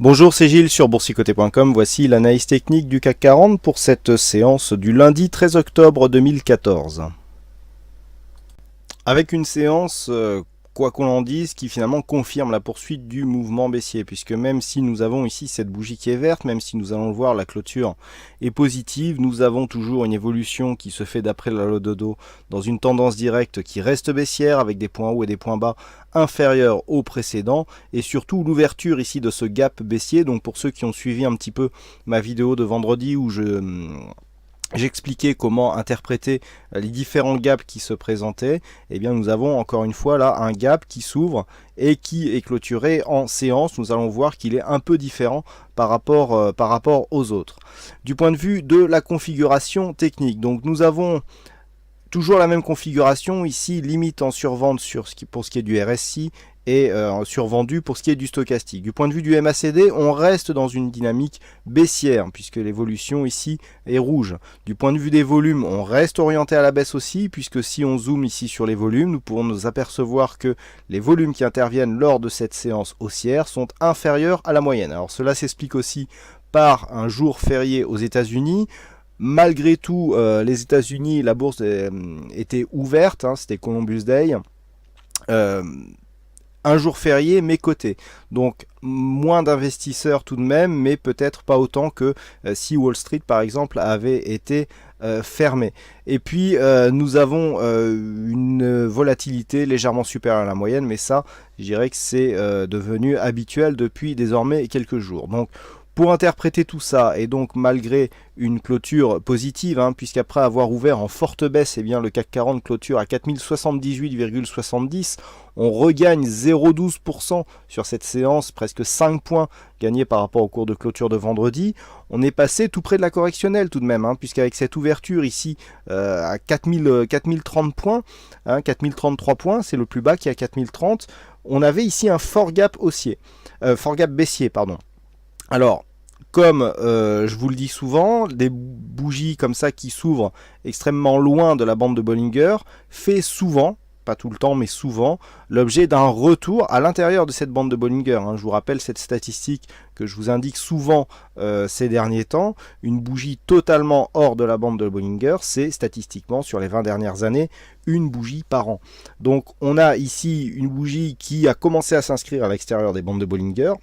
Bonjour, c'est Gilles sur boursicoté.com. Voici l'analyse technique du CAC 40 pour cette séance du lundi 13 octobre 2014. Avec une séance, quoi qu'on en dise, qui finalement confirme la poursuite du mouvement baissier, puisque même si nous avons ici cette bougie qui est verte, même si nous allons le voir, la clôture est positive, nous avons toujours une évolution qui se fait d'après la loi de Dodo dans une tendance directe qui reste baissière, avec des points hauts et des points bas inférieurs aux précédents, et surtout l'ouverture ici de ce gap baissier. Donc pour ceux qui ont suivi un petit peu ma vidéo de vendredi où j'expliquais comment interpréter les différents gaps qui se présentaient, et bien nous avons encore une fois là un gap qui s'ouvre et qui est clôturé en séance. Nous allons voir qu'il est un peu différent par rapport aux autres. Du point de vue de la configuration technique, donc nous avons toujours la même configuration, ici limite en survente pour ce qui est du RSI et survendu pour ce qui est du stochastique. Du point de vue du MACD, on reste dans une dynamique baissière puisque l'évolution ici est rouge. Du point de vue des volumes, on reste orienté à la baisse aussi, puisque si on zoome ici sur les volumes, nous pourrons nous apercevoir que les volumes qui interviennent lors de cette séance haussière sont inférieurs à la moyenne. Alors cela s'explique aussi par un jour férié aux États-Unis. Malgré tout, les États-Unis, la bourse était ouverte, hein, c'était Columbus Day. Un jour férié mais coté, donc moins d'investisseurs tout de même, mais peut-être pas autant que si Wall Street par exemple avait été fermé. Et puis nous avons une volatilité légèrement supérieure à la moyenne, mais ça je dirais que c'est devenu habituel depuis désormais quelques jours. Donc pour interpréter tout ça, et donc malgré une clôture positive, hein, puisqu'après avoir ouvert en forte baisse, eh bien, le CAC 40 clôture à 4078,70, on regagne 0,12% sur cette séance, presque 5 points gagnés par rapport au cours de clôture de vendredi. On est passé tout près de la correctionnelle tout de même, hein, puisqu'avec cette ouverture ici à 4030 points, hein, 4033 points, c'est le plus bas qui est à 4030, on avait ici un fort gap haussier, fort gap baissier, pardon. Alors, comme je vous le dis souvent, des bougies comme ça qui s'ouvrent extrêmement loin de la bande de Bollinger fait souvent, pas tout le temps mais souvent, l'objet d'un retour à l'intérieur de cette bande de Bollinger. Hein. Je vous rappelle cette statistique que je vous indique souvent ces derniers temps. Une bougie totalement hors de la bande de Bollinger, c'est statistiquement sur les 20 dernières années une bougie par an. Donc on a ici une bougie qui a commencé à s'inscrire à l'extérieur des bandes de Bollinger,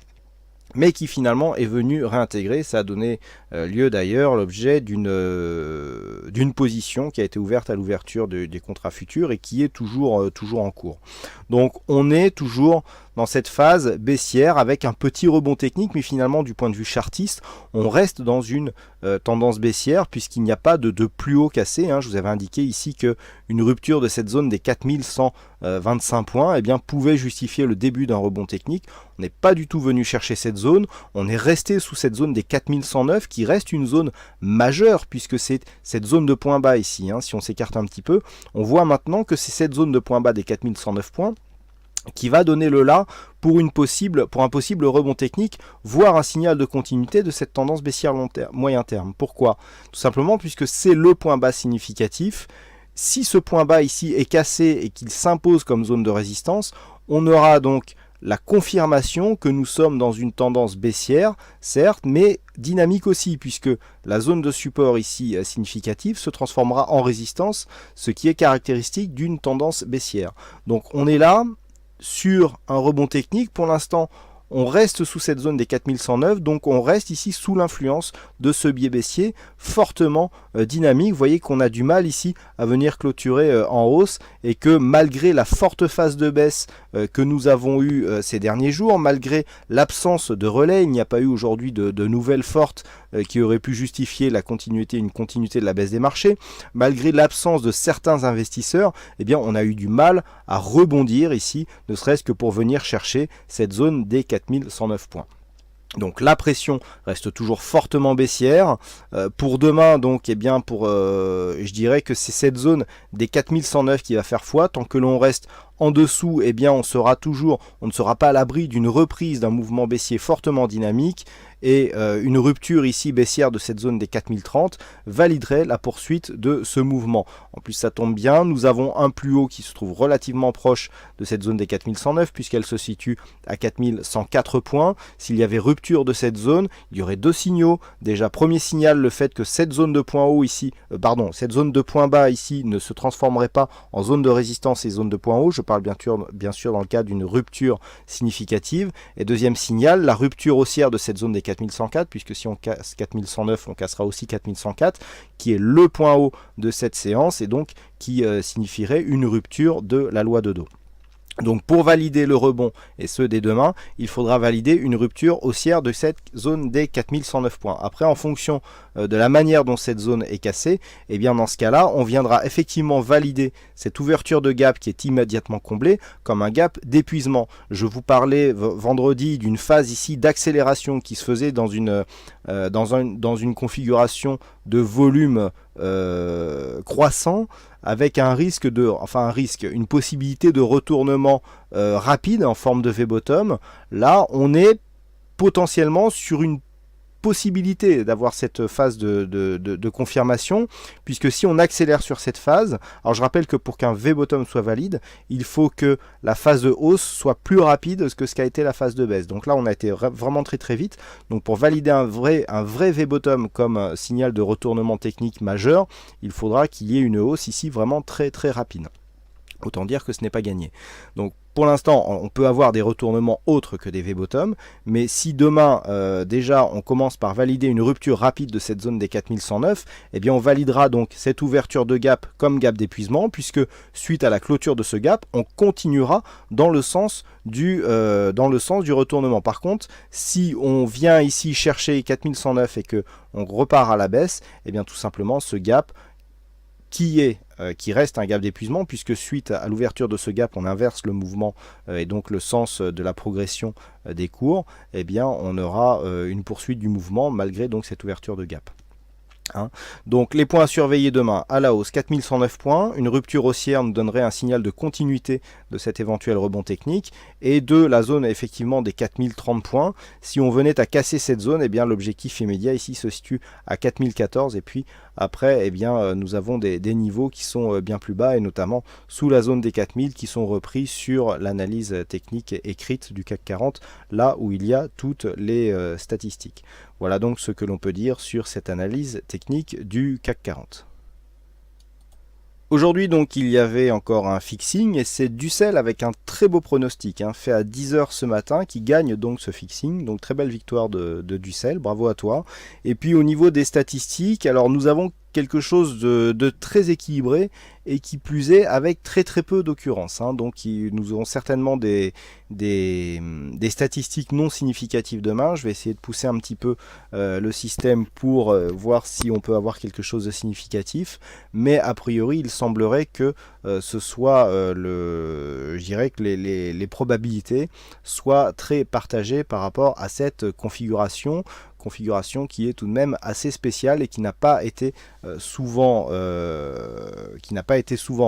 mais qui finalement est venu réintégrer. Ça a donné lieu d'ailleurs l'objet d'une position qui a été ouverte à l'ouverture des contrats futurs et qui est toujours en cours. Donc on est toujours dans cette phase baissière avec un petit rebond technique, mais finalement du point de vue chartiste, on reste dans une tendance baissière puisqu'il n'y a pas de plus haut cassé. Hein. Je vous avais indiqué ici qu'une rupture de cette zone des 4125 points eh bien, pouvait justifier le début d'un rebond technique. On n'est pas du tout venu chercher cette zone, on est resté sous cette zone des 4109 qui reste une zone majeure puisque c'est cette zone de point bas ici. Hein. Si on s'écarte un petit peu, on voit maintenant que c'est cette zone de point bas des 4109 points qui va donner le là pour un possible rebond technique, voire un signal de continuité de cette tendance baissière moyen terme. Pourquoi? Tout simplement puisque c'est le point bas significatif. Si ce point bas ici est cassé et qu'il s'impose comme zone de résistance, on aura donc la confirmation que nous sommes dans une tendance baissière, certes, mais dynamique aussi, puisque la zone de support ici significative se transformera en résistance, ce qui est caractéristique d'une tendance baissière. Donc on est là sur un rebond technique. Pour l'instant, on reste sous cette zone des 4109, donc on reste ici sous l'influence de ce biais baissier fortement dynamique. Vous voyez qu'on a du mal ici à venir clôturer en hausse et que malgré la forte phase de baisse que nous avons eue ces derniers jours, malgré l'absence de relais, il n'y a pas eu aujourd'hui de nouvelles fortes qui auraient pu justifier une continuité de la baisse des marchés, malgré l'absence de certains investisseurs, eh bien on a eu du mal à rebondir ici, ne serait-ce que pour venir chercher cette zone des 4109 points. Donc la pression reste toujours fortement baissière. Pour demain, donc, eh bien je dirais que c'est cette zone des 4109 qui va faire foi. Tant que l'on reste en dessous, eh bien on ne sera pas à l'abri d'une reprise d'un mouvement baissier fortement dynamique. et une rupture ici baissière de cette zone des 4030 validerait la poursuite de ce mouvement. En plus ça tombe bien, nous avons un plus haut qui se trouve relativement proche de cette zone des 4109 puisqu'elle se situe à 4104 points. S'il y avait rupture de cette zone, il y aurait deux signaux. Déjà, premier signal, le fait que cette zone de point haut ici, cette zone de point bas ici ne se transformerait pas en zone de résistance et zone de point haut. Je parle bien sûr dans le cas d'une rupture significative. Et deuxième signal, la rupture haussière de cette zone des 4104, puisque si on casse 4109, on cassera aussi 4104, qui est le point haut de cette séance et donc qui signifierait une rupture de la loi de Dow. Donc pour valider le rebond et ceux des demain, il faudra valider une rupture haussière de cette zone des 4109 points. Après, en fonction de la manière dont cette zone est cassée, et bien dans ce cas-là, on viendra effectivement valider cette ouverture de gap qui est immédiatement comblée comme un gap d'épuisement. Je vous parlais vendredi d'une phase ici d'accélération qui se faisait dans une configuration de volume croissant, avec une possibilité de retournement rapide en forme de V-bottom. Là, on est potentiellement sur une possibilité d'avoir cette phase de confirmation, puisque si on accélère sur cette phase, alors je rappelle que pour qu'un V-bottom soit valide, il faut que la phase de hausse soit plus rapide que ce qu'a été la phase de baisse. Donc là, on a été vraiment très vite. Donc pour valider un vrai V-bottom comme signal de retournement technique majeur, il faudra qu'il y ait une hausse ici vraiment très rapide. Autant dire que ce n'est pas gagné. Donc pour l'instant, on peut avoir des retournements autres que des V-bottom, mais si demain, déjà, on commence par valider une rupture rapide de cette zone des 4109, eh bien on validera donc cette ouverture de gap comme gap d'épuisement, puisque suite à la clôture de ce gap, on continuera dans le sens du retournement. Par contre, si on vient ici chercher 4109 et que on repart à la baisse, eh bien tout simplement ce gap qui reste un gap d'épuisement, puisque suite à l'ouverture de ce gap, on inverse le mouvement et donc le sens de la progression des cours, eh bien on aura une poursuite du mouvement malgré donc cette ouverture de gap. Donc les points à surveiller demain: à la hausse 4109 points, une rupture haussière nous donnerait un signal de continuité de cet éventuel rebond technique, et de la zone effectivement des 4030 points. Si on venait à casser cette zone, eh bien l'objectif immédiat ici se situe à 4014, et puis après eh bien nous avons des niveaux qui sont bien plus bas, et notamment sous la zone des 4000 qui sont repris sur l'analyse technique écrite du CAC 40, là où il y a toutes les statistiques. Voilà donc ce que l'on peut dire sur cette analyse technique du CAC 40. Aujourd'hui donc il y avait encore un fixing, et c'est Dussel avec un très beau pronostic fait à 10h ce matin qui gagne donc ce fixing. Donc très belle victoire de Dussel, bravo à toi. Et puis au niveau des statistiques, alors nous avons quelque chose de très équilibré, et qui plus est avec très peu d'occurrences. Donc nous aurons certainement des statistiques non significatives demain. Je vais essayer de pousser un petit peu le système pour voir si on peut avoir quelque chose de significatif, mais a priori il semblerait que ce soit je dirais que les probabilités soient très partagées par rapport à cette configuration qui est tout de même assez spéciale et qui n'a pas été souvent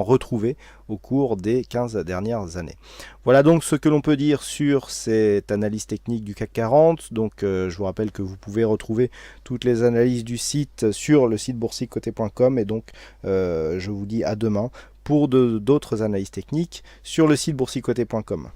retrouvée au cours des 15 dernières années. Voilà donc ce que l'on peut dire sur cette analyse technique du CAC 40. Donc je vous rappelle que vous pouvez retrouver toutes les analyses du site sur le site boursicoté.com, et donc je vous dis à demain pour d'autres analyses techniques sur le site boursicoté.com.